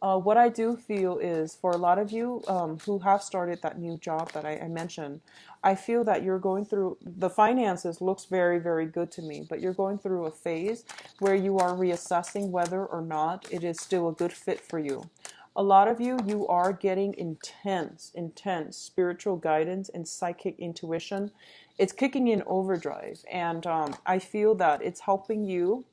What I do feel is for a lot of you who have started that new job that I mentioned, I feel that you're going through the finances looks very, very good to me, but you're going through a phase where you are reassessing whether or not it is still a good fit for you. A lot of you, you are getting intense, intense spiritual guidance and psychic intuition. It's kicking in overdrive, and I feel that it's helping you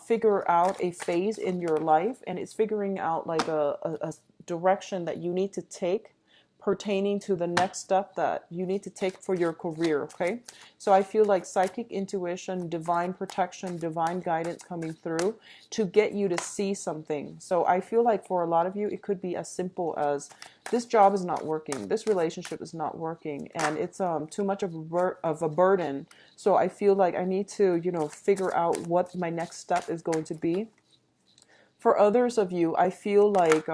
figure out a phase in your life, and it's figuring out like a direction that you need to take pertaining to the next step that you need to take for your career. Okay, so I feel like psychic intuition, divine protection, divine guidance coming through to get you to see something. So I feel like for a lot of you it could be as simple as this job is not working, this relationship is not working, and it's too much of a burden. So I feel like I need to, figure out what my next step is going to be. For others of you, I feel like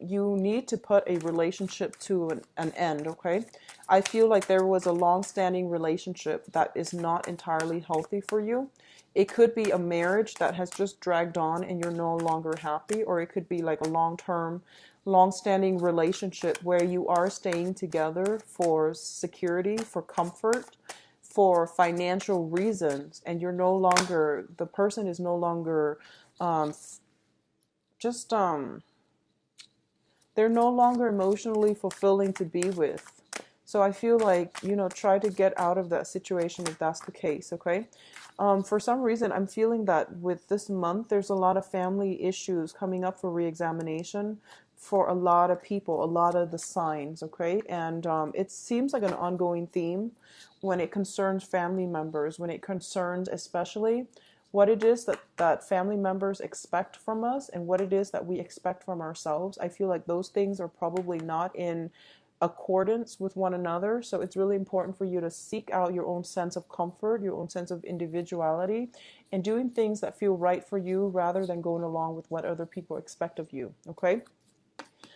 you need to put a relationship to an end, okay? I feel like there was a long-standing relationship that is not entirely healthy for you. It could be a marriage that has just dragged on and you're no longer happy, or it could be like a long-term, long-standing relationship where you are staying together for security, for comfort, for financial reasons, and you're no longer, the person is no longer um, just they're no longer emotionally fulfilling to be with. So I feel like, try to get out of that situation if that's the case, okay? For some reason, I'm feeling that with this month, there's a lot of family issues coming up for reexamination for a lot of people, a lot of the signs, okay? And it seems like an ongoing theme when it concerns family members, when it concerns especially what it is that family members expect from us and what it is that we expect from ourselves. I feel like those things are probably not in accordance with one another. So it's really important for you to seek out your own sense of comfort, your own sense of individuality, and doing things that feel right for you rather than going along with what other people expect of you. Okay?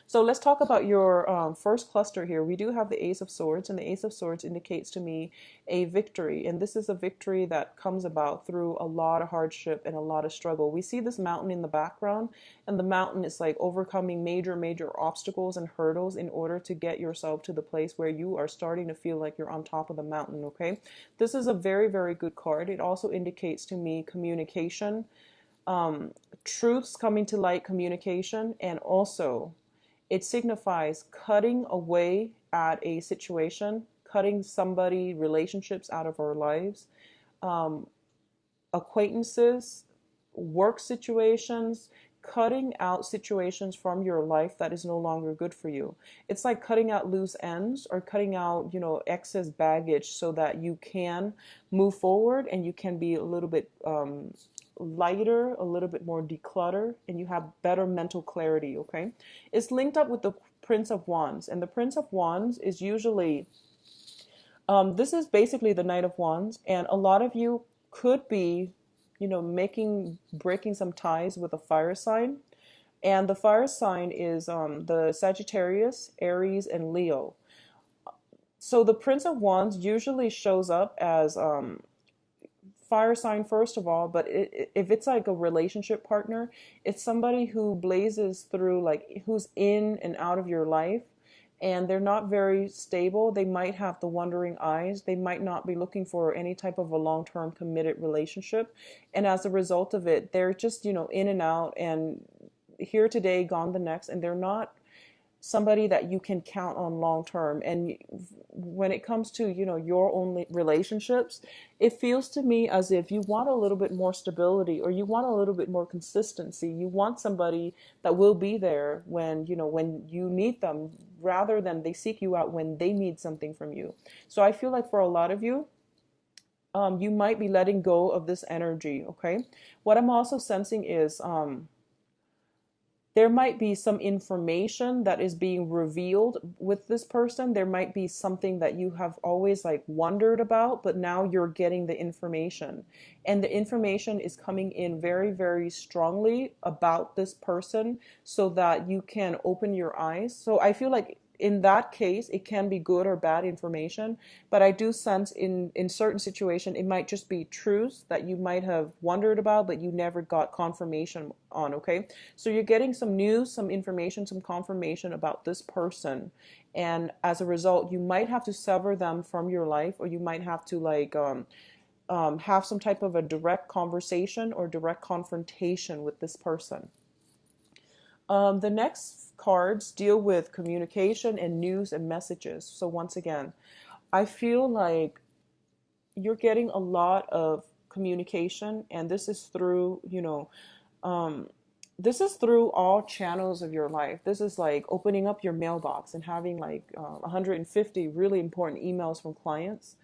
So let's talk about your first cluster here. We do have the Ace of Swords, and the Ace of Swords indicates to me a victory. And this is a victory that comes about through a lot of hardship and a lot of struggle. We see this mountain in the background, and the mountain is like overcoming major, major obstacles and hurdles in order to get yourself to the place where you are starting to feel like you're on top of the mountain, okay? This is a very, very good card. It also indicates to me communication, truths coming to light, communication, and also it signifies cutting away at a situation, cutting somebody, relationships out of our lives, um, acquaintances, work situations, cutting out situations from your life that is no longer good for you. It's like cutting out loose ends or cutting out, excess baggage so that you can move forward and you can be a little bit lighter, a little bit more decluttered, and you have better mental clarity, okay? It's linked up with the Prince of Wands, and the Prince of Wands is usually, this is basically the Knight of Wands, and a lot of you could be, breaking some ties with a fire sign. And the fire sign is the Sagittarius, Aries, and Leo. So the Prince of Wands usually shows up as fire sign first of all, but if it's like a relationship partner, it's somebody who blazes through, like who's in and out of your life, and they're not very stable. They might have the wandering eyes. They might not be looking for any type of a long-term committed relationship, and as a result of it, they're just in and out and here today, gone the next, and they're not somebody that you can count on long term. And when it comes to your own relationships, it feels to me as if you want a little bit more stability, or you want a little bit more consistency. You want somebody that will be there when you need them, rather than they seek you out when they need something from you. So I feel like for a lot of you, you might be letting go of this energy. Okay, what I'm also sensing is there might be some information that is being revealed with this person. There might be something that you have always like wondered about, but now you're getting the information. And the information is coming in very, very strongly about this person so that you can open your eyes. So I feel like in that case, it can be good or bad information, but I do sense in certain situation it might just be truths that you might have wondered about, but you never got confirmation on. Okay, so you're getting some news, some information, some confirmation about this person, and as a result, you might have to sever them from your life, or you might have to have some type of a direct conversation or direct confrontation with this person. The next cards deal with communication and news and messages. So once again, I feel like you're getting a lot of communication, and this is through, this is through all channels of your life. This is like opening up your mailbox and having like 150 really important emails from clients.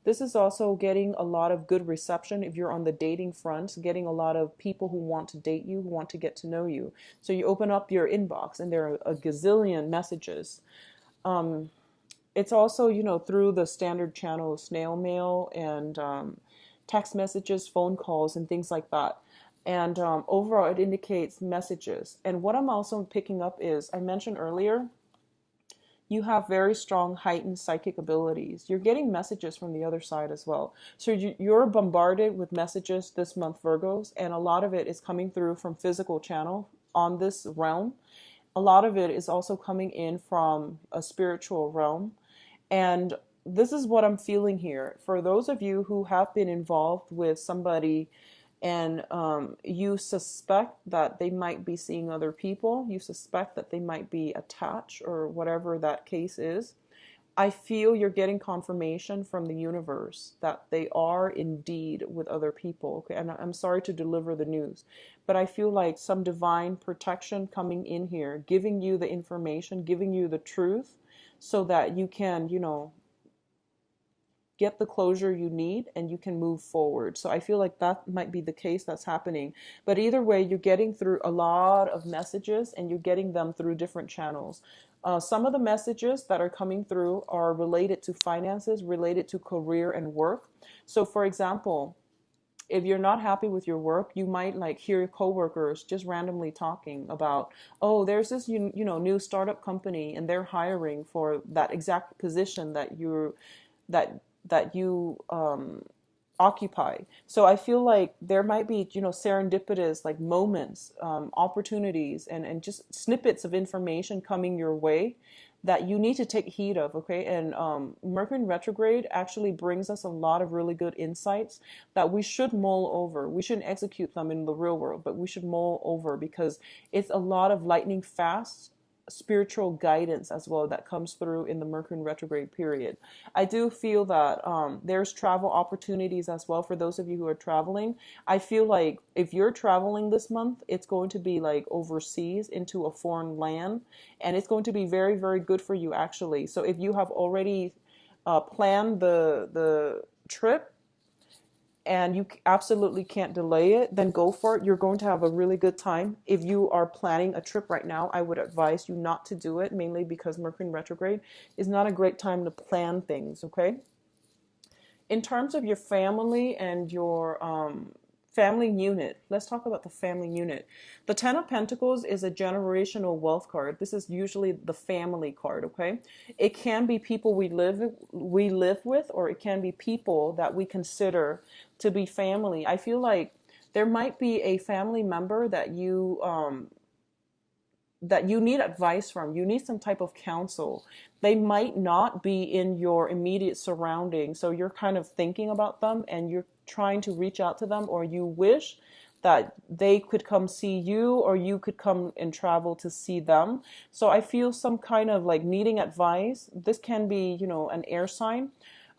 This is also getting a lot of good reception if you're on the dating front, getting a lot of people who want to date you, who want to get to know you. So you open up your inbox and there are a gazillion messages. It's also, through the standard channel, snail mail and text messages, phone calls, and things like that. And overall, it indicates messages. And what I'm also picking up is, I mentioned earlier, you have very strong heightened psychic abilities. You're getting messages from the other side as well. So you're bombarded with messages this month, Virgos, and a lot of it is coming through from physical channel on this realm. A lot of it is also coming in from a spiritual realm. And this is what I'm feeling here. For those of you who have been involved with somebody and you suspect that they might be seeing other people, you suspect that they might be attached or whatever that case is, I feel you're getting confirmation from the universe that they are indeed with other people. Okay, and I'm sorry to deliver the news, but I feel like some divine protection coming in here, giving you the information, giving you the truth so that you can, get the closure you need and you can move forward. So I feel like that might be the case that's happening. But either way, you're getting through a lot of messages and you're getting them through different channels. Some of the messages that are coming through are related to finances, related to career and work. So for example, if you're not happy with your work, you might like hear your coworkers just randomly talking about, oh, there's this new startup company and they're hiring for that exact position that you occupy. So I feel like there might be, serendipitous like moments, opportunities, and just snippets of information coming your way that you need to take heed of. Okay, and Mercury in retrograde actually brings us a lot of really good insights that we should mull over. We shouldn't execute them in the real world, but we should mull over because it's a lot of lightning fast spiritual guidance as well that comes through in the Mercury retrograde period. I do feel that there's travel opportunities as well for those of you who are traveling. I feel like if you're traveling this month, it's going to be like overseas into a foreign land, and it's going to be very, very good for you actually. So if you have already planned the trip, and you absolutely can't delay it, then go for it. You're going to have a really good time. If you are planning a trip right now, I would advise you not to do it, mainly because Mercury in retrograde is not a great time to plan things, okay? In terms of your family and your family unit, let's talk about the family unit. The Ten of Pentacles is a generational wealth card. This is usually the family card, okay? It can be people we live with, or it can be people that we consider to be family. I feel like there might be a family member that you need advice from. You need some type of counsel. They might not be in your immediate surroundings, so you're kind of thinking about them and you're trying to reach out to them, or you wish that they could come see you or you could come and travel to see them. So I feel some kind of like needing advice. This can be, an air sign.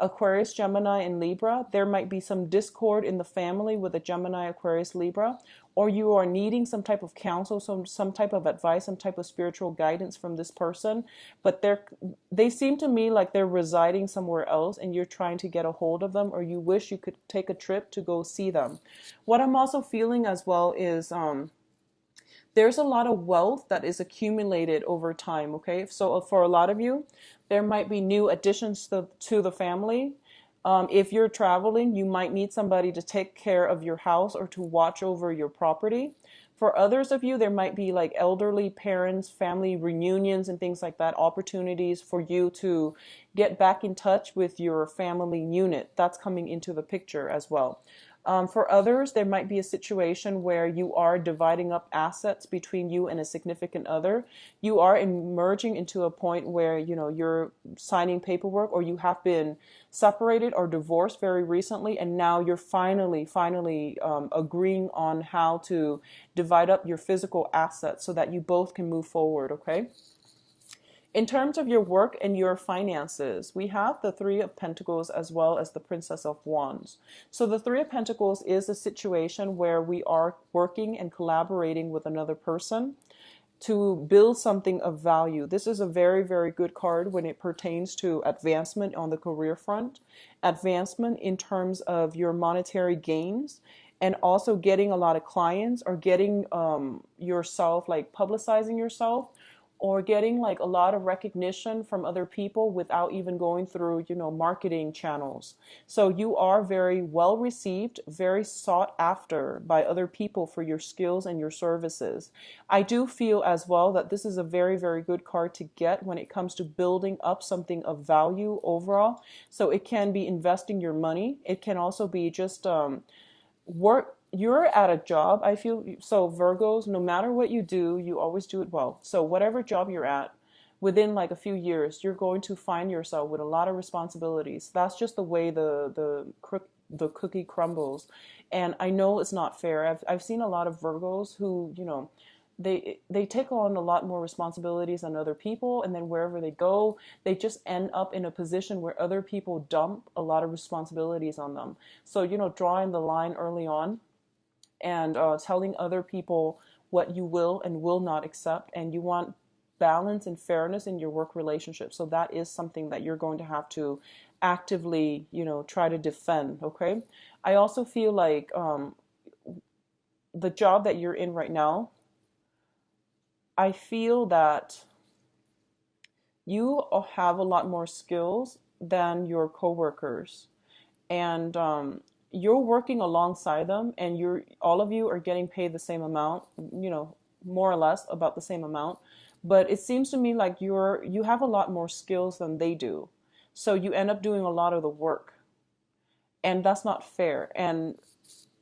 Aquarius, Gemini, and Libra. There might be some discord in the family with a Gemini, Aquarius, Libra, or you are needing some type of counsel, some type of advice, some type of spiritual guidance from this person, but they seem to me like they're residing somewhere else and you're trying to get a hold of them, or you wish you could take a trip to go see them. What I'm also feeling as well is there's a lot of wealth that is accumulated over time, okay? So for a lot of you, there might be new additions to the family. If you're traveling, you might need somebody to take care of your house or to watch over your property. For others of you, there might be like elderly parents, family reunions, and things like that, opportunities for you to get back in touch with your family unit. That's coming into the picture as well. For others, there might be a situation where you are dividing up assets between you and a significant other. You are emerging into a point where, you're signing paperwork, or you have been separated or divorced very recently, and now you're finally agreeing on how to divide up your physical assets so that you both can move forward, okay? In terms of your work and your finances, we have the Three of Pentacles as well as the Princess of Wands. So the Three of Pentacles is a situation where we are working and collaborating with another person to build something of value. This is a very, very good card when it pertains to advancement on the career front, advancement in terms of your monetary gains, and also getting a lot of clients, or getting yourself, like publicizing yourself, or getting like a lot of recognition from other people without even going through, marketing channels. So you are very well received, very sought after by other people for your skills and your services. I do feel as well that this is a very, very good card to get when it comes to building up something of value overall. So it can be investing your money. It can also be just work. You're at a job, I feel. So Virgos, no matter what you do, you always do it well. So whatever job you're at, within like a few years, you're going to find yourself with a lot of responsibilities. That's just the way the cookie crumbles. And I know it's not fair. I've seen a lot of Virgos who, they take on a lot more responsibilities than other people, and then wherever they go, they just end up in a position where other people dump a lot of responsibilities on them. So, drawing the line early on, and telling other people what you will and will not accept, and you want balance and fairness in your work relationship. So that is something that you're going to have to actively, try to defend, okay? I also feel like the job that you're in right now, I feel that you have a lot more skills than your coworkers, and you're working alongside them, and all of you are getting paid the same amount, more or less about the same amount. But it seems to me like you have a lot more skills than they do. So you end up doing a lot of the work. And that's not fair. And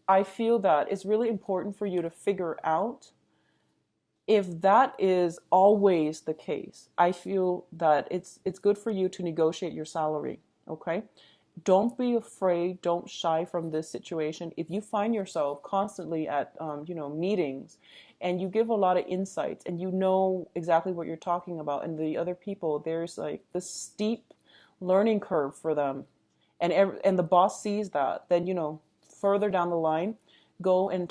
I feel that it's really important for you to figure out if that is always the case. I feel that it's good for you to negotiate your salary, okay? Don't be afraid. Don't shy from this situation. If you find yourself constantly at, meetings, and you give a lot of insights, and you know exactly what you're talking about, and the other people, there's like this steep learning curve for them, and the boss sees that, then, further down the line, go and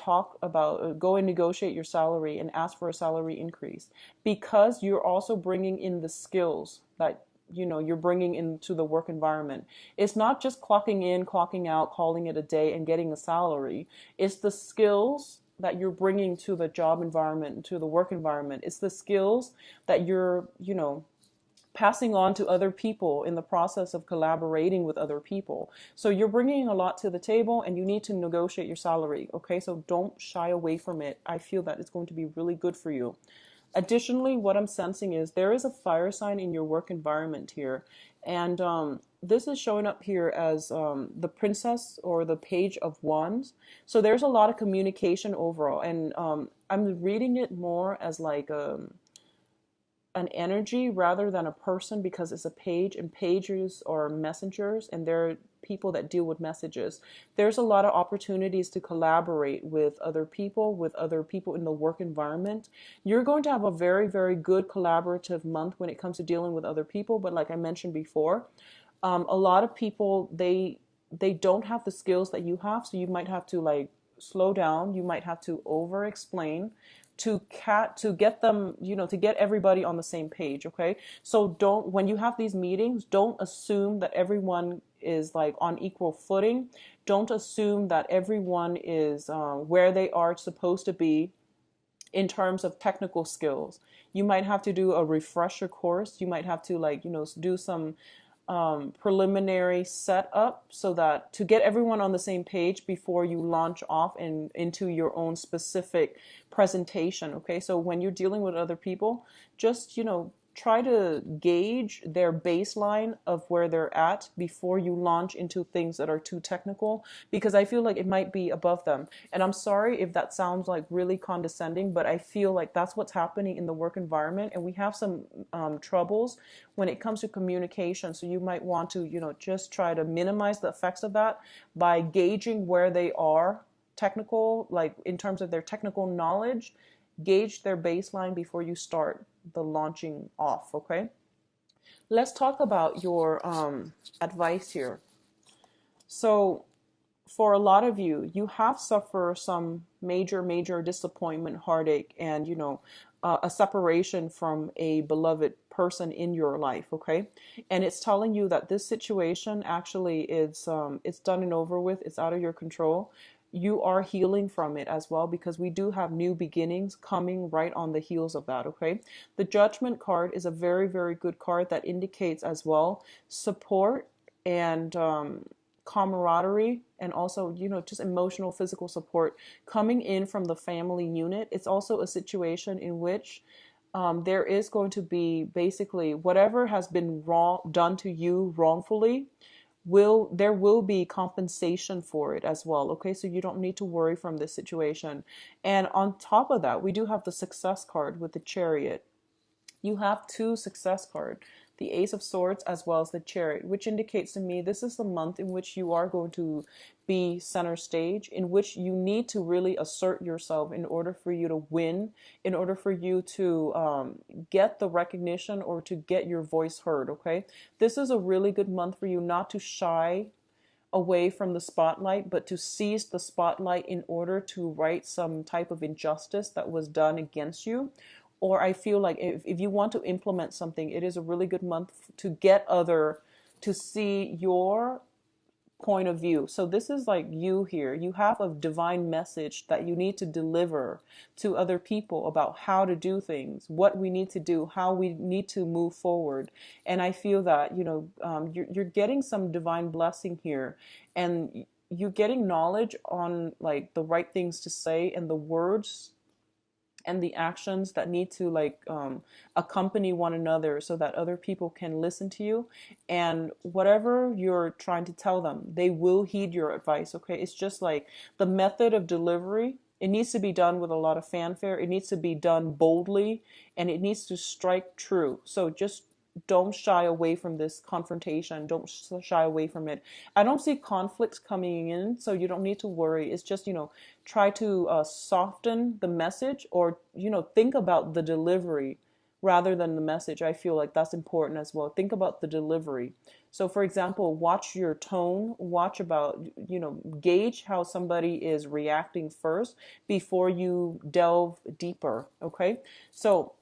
negotiate your salary and ask for a salary increase, because you're also bringing in the skills that you're bringing into the work environment. It's not just clocking in, clocking out, calling it a day and getting a salary. It's the skills that you're bringing to the job environment, to the work environment. It's the skills that you're, passing on to other people in the process of collaborating with other people. So you're bringing a lot to the table, and you need to negotiate your salary, okay? So don't shy away from it. I feel that it's going to be really good for you. Additionally, what I'm sensing is there is a fire sign in your work environment here. And this is showing up here as the Princess or the Page of Wands. So there's a lot of communication overall. And I'm reading it more as like an energy rather than a person, because it's a page, and pages are messengers, and they're people that deal with messages. There's a lot of opportunities to collaborate with other people in the work environment. You're going to have a very, very good collaborative month when it comes to dealing with other people. But like I mentioned before, a lot of people, they don't have the skills that you have. So you might have to like slow down. You might have to over explain to get them, to get everybody on the same page, okay? So when you have these meetings, don't assume that everyone is like on equal footing. Don't assume that everyone is where they are supposed to be in terms of technical skills. You might have to do a refresher course. You might have to do some preliminary setup so that to get everyone on the same page before you launch off into your own specific presentation. Okay, so when you're dealing with other people, just try to gauge their baseline of where they're at before you launch into things that are too technical, because I feel like it might be above them. And I'm sorry if that sounds like really condescending, but I feel like that's what's happening in the work environment, and we have some troubles when it comes to communication. So you might want to just try to minimize the effects of that by gauging where they are technical, like in terms of their technical knowledge. Gauge their baseline before you start the launching off. Okay, let's talk about your advice here. So for a lot of you, you have suffered some major disappointment, heartache, and a separation from a beloved person in your life. Okay, and it's telling you that this situation actually is it's done and over with. It's out of your control. You are healing from it as well, because we do have new beginnings coming right on the heels of that. Okay, the Judgment card is a very good card that indicates as well support and camaraderie, and also just emotional, physical support coming in from the family unit. It's also a situation in which there is going to be basically whatever has been done to you wrongfully, there will be compensation for it as well. Okay, so you don't need to worry from this situation. And on top of that, we do have the Success card with the Chariot. You have two success cards, the Ace of Swords as well as the Chariot, which indicates to me this is the month in which you are going to be center stage, in which you need to really assert yourself in order for you to win, in order for you to get the recognition or to get your voice heard. Okay, this is a really good month for you not to shy away from the spotlight, but to seize the spotlight in order to right some type of injustice that was done against you. Or I feel like if you want to implement something, it is a really good month to to see your point of view. So this is like you here. You have a divine message that you need to deliver to other people about how to do things, what we need to do, how we need to move forward. And I feel that, you're getting some divine blessing here, and you're getting knowledge on like the right things to say and the words and the actions that need to accompany one another so that other people can listen to you, and whatever you're trying to tell them, they will heed your advice. Okay, it's just like the method of delivery, it needs to be done with a lot of fanfare, it needs to be done boldly, and it needs to strike true. So just don't shy away from this confrontation. Don't shy away from it. I don't see conflicts coming in, so you don't need to worry. It's just, try to soften the message, or, think about the delivery rather than the message. I feel like that's important as well. Think about the delivery. So, for example, watch your tone, watch about, gauge how somebody is reacting first before you delve deeper. Okay. So,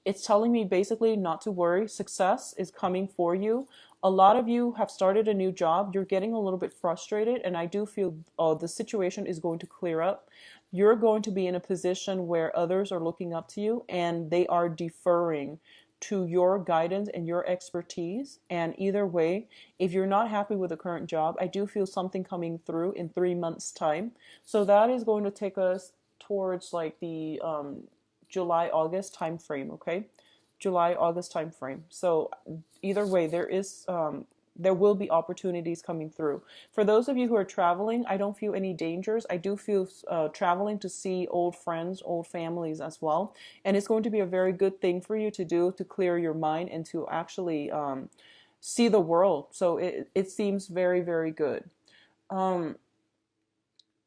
it's telling me basically not to worry. Success is coming for you. A lot of you have started a new job. You're getting a little bit frustrated, and I do feel the situation is going to clear up. You're going to be in a position where others are looking up to you and they are deferring to your guidance and your expertise. And either way, if you're not happy with the current job, I do feel something coming through in 3 months' time. So that is going to take us towards like the July, August time frame. Okay, July, August time frame. So either way, there will be opportunities coming through. For those of you who are traveling, I don't feel any dangers. I do feel traveling to see old friends, old families as well. And it's going to be a very good thing for you to do to clear your mind and to actually see the world. So it seems very good.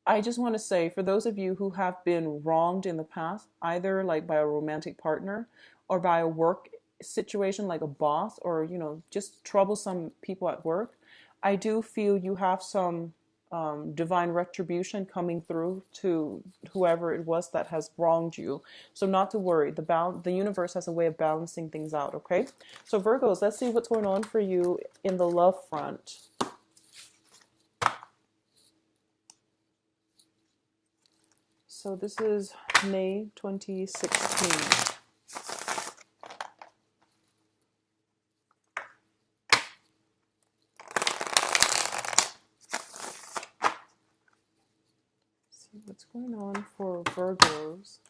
I just want to say, for those of you who have been wronged in the past, either like by a romantic partner or by a work situation like a boss, or, just troublesome people at work, I do feel you have some divine retribution coming through to whoever it was that has wronged you. So not to worry. The universe has a way of balancing things out, okay? So Virgos, let's see what's going on for you in the love front. So this is May 2016. What's going on for Virgos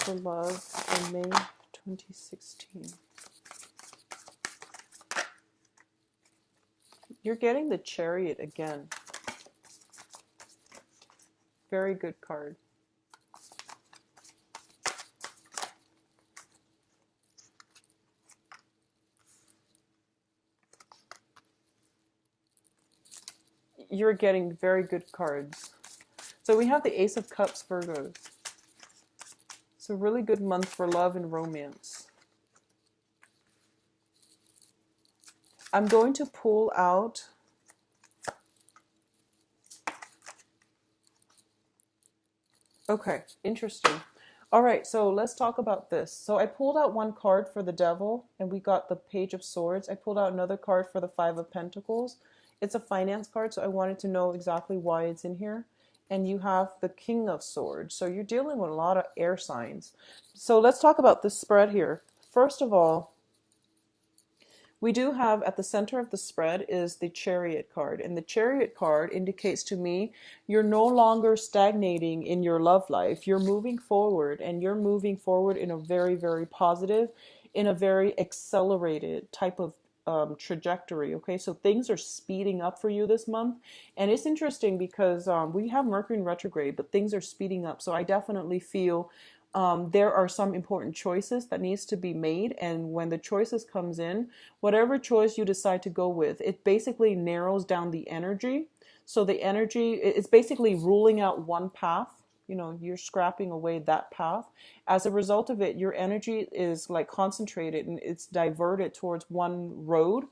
for love in May 2016? You're getting the Chariot again. Very good card. You're getting very good cards. So we have the Ace of Cups, Virgos. It's a really good month for love and romance. I'm going to pull out okay, interesting. All right, so let's talk about this. So I pulled out one card for the Devil, and we got the Page of Swords. I pulled out another card for the Five of Pentacles. It's a finance card, so I wanted to know exactly why it's in here. And you have the King of Swords. So you're dealing with a lot of air signs. So let's talk about this spread here. First of all, we do have at the center of the spread is the Chariot card. And the Chariot card indicates to me you're no longer stagnating in your love life. You're moving forward, and you're moving forward in a very, very positive, in a very accelerated type of trajectory. Okay, so things are speeding up for you this month. And it's interesting because we have Mercury in retrograde, but things are speeding up. So I definitely feel there are some important choices that needs to be made, and when the choices comes in, whatever choice you decide to go with, it basically narrows down the energy. So the energy, it's basically ruling out one path. You know, you're scrapping away that path. As a result of it, your energy is like concentrated and it's diverted towards one road.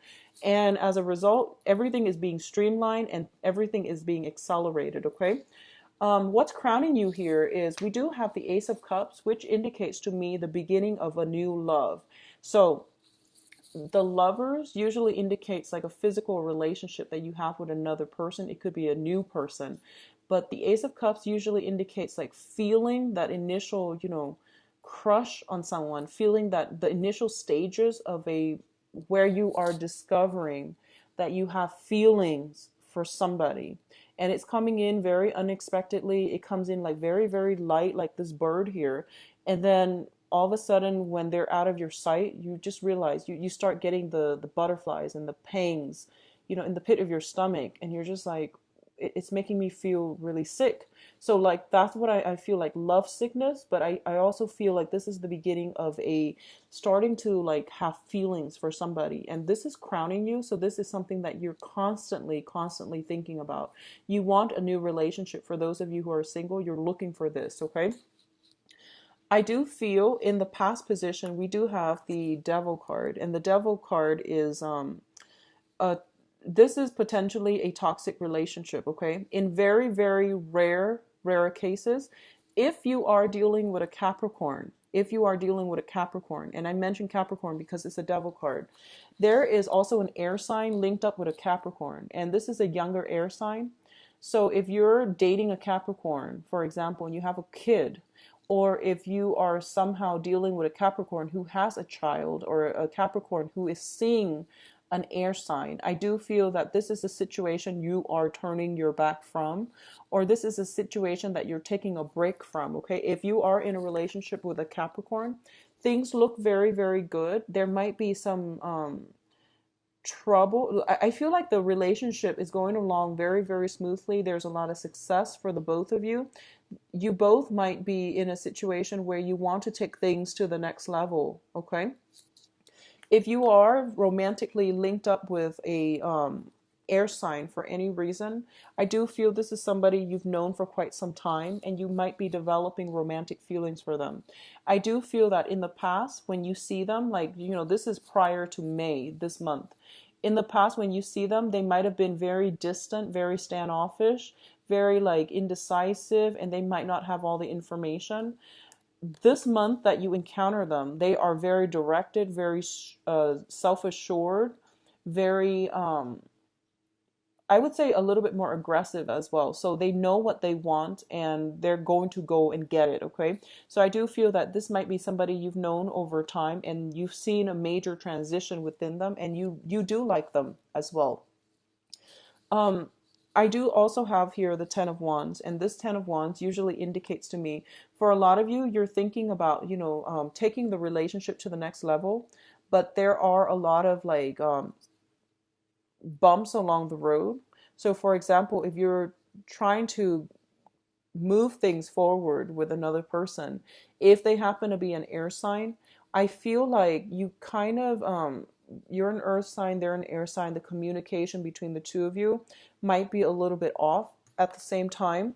And as a result, everything is being streamlined and everything is being accelerated. Okay. What's crowning you here is we do have the Ace of Cups, which indicates to me the beginning of a new love. So the Lovers usually indicates like a physical relationship that you have with another person. It could be a new person. But the Ace of Cups usually indicates like feeling that initial, crush on someone, feeling that the initial stages of where you are discovering that you have feelings for somebody. And it's coming in very unexpectedly. It comes in like very, very light, like this bird here. And then all of a sudden, when they're out of your sight, you just realize you start getting the butterflies and the pangs, in the pit of your stomach. And you're just like, it's making me feel really sick. So like that's what I feel like, love sickness. But I also feel like this is the beginning of a starting to like have feelings for somebody, and this is crowning you. So this is something that you're constantly thinking about. You want a new relationship. For those of you who are single, you're looking for this. Okay, I do feel in the past position we do have the Devil card, and the Devil card is a this is potentially a toxic relationship. Okay, in very, very rare cases, if you are dealing with a Capricorn, and I mentioned Capricorn because it's a Devil card, there is also an air sign linked up with a Capricorn, and this is a younger air sign. So if you're dating a Capricorn, for example, and you have a kid, or if you are somehow dealing with a Capricorn who has a child, or a Capricorn who is seeing an air sign, I do feel that this is a situation you are turning your back from, or this is a situation that you're taking a break from. Okay, if you are in a relationship with a Capricorn, things look very, very good. There might be some trouble. I feel like the relationship is going along very, very smoothly. There's a lot of success for the both of you. You both might be in a situation where you want to take things to the next level. Okay, if you are romantically linked up with a air sign for any reason, I do feel this is somebody you've known for quite some time, and you might be developing romantic feelings for them. I do feel that in the past, when you see them, like, this is prior to May this month. In the past, when you see them, they might have been very distant, very standoffish, very like indecisive, and they might not have all the information. This month that you encounter them, they are very directed, very self-assured, very, I would say a little bit more aggressive as well. So they know what they want and they're going to go and get it. Okay. So I do feel that this might be somebody you've known over time, and you've seen a major transition within them, and you do like them as well. I do also have here the Ten of Wands, and this Ten of Wands usually indicates to me, for a lot of you, you're thinking about, taking the relationship to the next level, but there are a lot of like bumps along the road. So, for example, if you're trying to move things forward with another person, if they happen to be an air sign, I feel like you kind of you're an earth sign, they're an air sign, the communication between the two of you might be a little bit off. At the same time,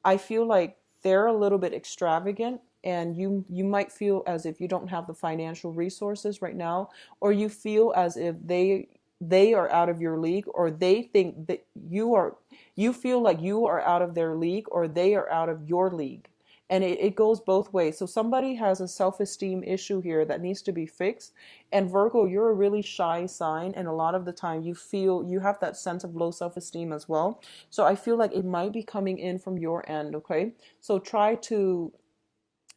I feel like they're a little bit extravagant, and you might feel as if you don't have the financial resources right now, or you feel as if they are out of your league, or they think that you feel like you are out of their league, or they are out of your league. And it goes both ways. So somebody has a self-esteem issue here that needs to be fixed. And Virgo, you're a really shy sign, and a lot of the time you feel you have that sense of low self-esteem as well. So I feel like it might be coming in from your end, okay? So try to,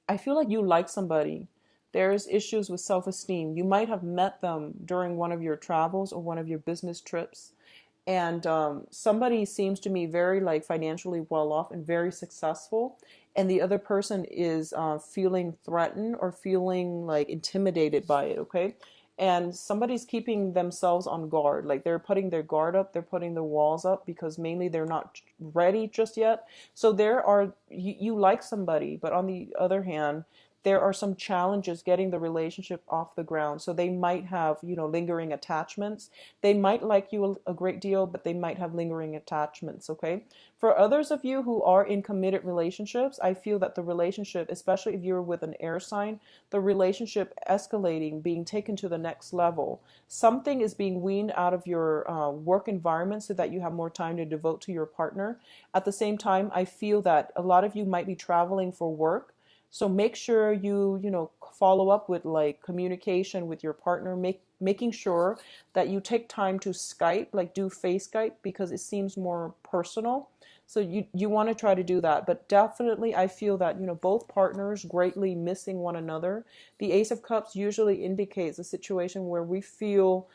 I feel like you like somebody. There's issues with self-esteem. You might have met them during one of your travels or one of your business trips, and somebody seems to me very like financially well off and very successful, and the other person is feeling threatened or feeling like intimidated by it, okay? And somebody's keeping themselves on guard, like they're putting their guard up, they're putting the walls up, because mainly they're not ready just yet. So there are, you like somebody, but on the other hand, there are some challenges getting the relationship off the ground. So they might have, lingering attachments. They might like you a great deal, but they might have lingering attachments, okay? For others of you who are in committed relationships, I feel that the relationship, especially if you're with an air sign, the relationship escalating, being taken to the next level. Something is being weaned out of your work environment so that you have more time to devote to your partner. At the same time, I feel that a lot of you might be traveling for work. So make sure you follow up with like communication with your partner, making sure that you take time to Skype, like do face Skype, because it seems more personal. So you want to try to do that. But definitely I feel that, both partners greatly missing one another. The Ace of Cups usually indicates a situation where we feel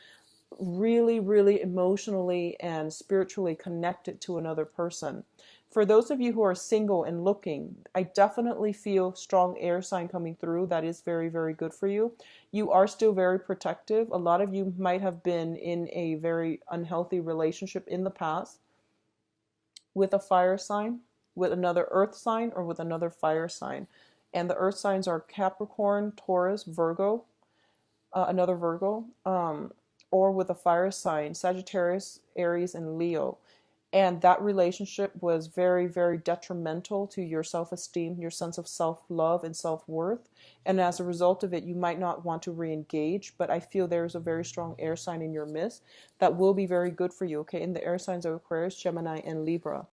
really, really emotionally and spiritually connected to another person. For those of you who are single and looking, I definitely feel strong air sign coming through. That is very, very good for you. You are still very protective. A lot of you might have been in a very unhealthy relationship in the past with a fire sign, with another earth sign, or with another fire sign. And the earth signs are Capricorn, Taurus, Virgo, another Virgo, or with a fire sign, Sagittarius, Aries, and Leo. And that relationship was very, very detrimental to your self-esteem, your sense of self-love and self-worth. And as a result of it, you might not want to re-engage, but I feel there's a very strong air sign in your midst that will be very good for you, okay? In the air signs of Aquarius, Gemini, and Libra.